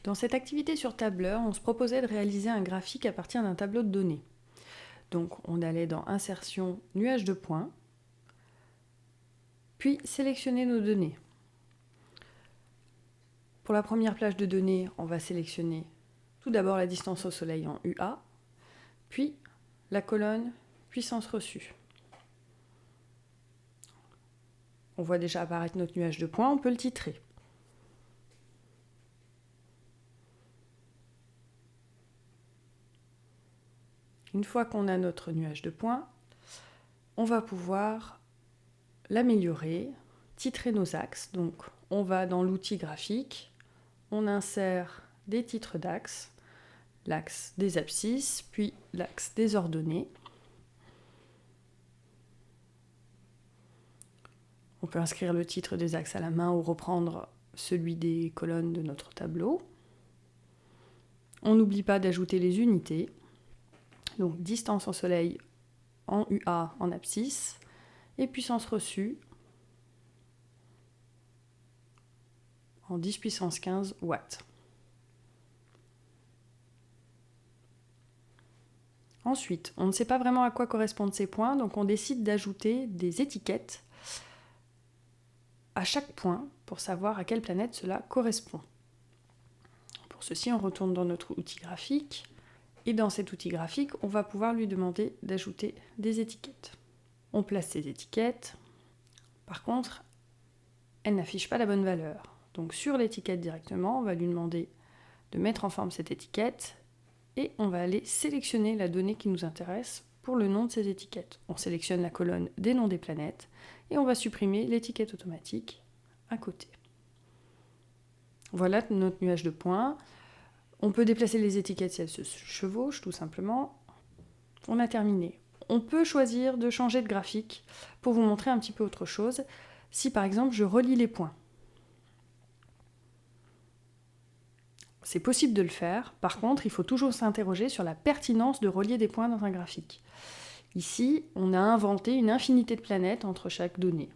Dans cette activité sur tableur, on se proposait de réaliser un graphique à partir d'un tableau de données. Donc on allait dans Insertion, nuage de points, puis sélectionner nos données. Pour la première plage de données, on va sélectionner tout d'abord la distance au Soleil en UA, puis la colonne puissance reçue. On voit déjà apparaître notre nuage de points, on peut le titrer. Une fois qu'on a notre nuage de points, on va pouvoir l'améliorer, titrer nos axes. Donc on va dans l'outil graphique, on insère des titres d'axes, l'axe des abscisses, puis l'axe des ordonnées. On peut inscrire le titre des axes à la main ou reprendre celui des colonnes de notre tableau. On n'oublie pas d'ajouter les unités. Donc distance au Soleil en UA en abscisse et puissance reçue en 10 puissance 15 watts. Ensuite, on ne sait pas vraiment à quoi correspondent ces points, donc on décide d'ajouter des étiquettes à chaque point pour savoir à quelle planète cela correspond. Pour ceci, on retourne dans notre outil graphique et dans cet outil graphique, on va pouvoir lui demander d'ajouter des étiquettes. On place ces étiquettes. Par contre, elles n'affichent pas la bonne valeur. Donc sur l'étiquette directement, on va lui demander de mettre en forme cette étiquette et on va aller sélectionner la donnée qui nous intéresse pour le nom de ces étiquettes. On sélectionne la colonne des noms des planètes et on va supprimer l'étiquette automatique à côté. Voilà notre nuage de points. On peut déplacer les étiquettes si elles se chevauchent, tout simplement. On a terminé. On peut choisir de changer de graphique pour vous montrer un petit peu autre chose. Si par exemple je relie les points. C'est possible de le faire. Par contre, il faut toujours s'interroger sur la pertinence de relier des points dans un graphique. Ici, on a inventé une infinité de planètes entre chaque donnée.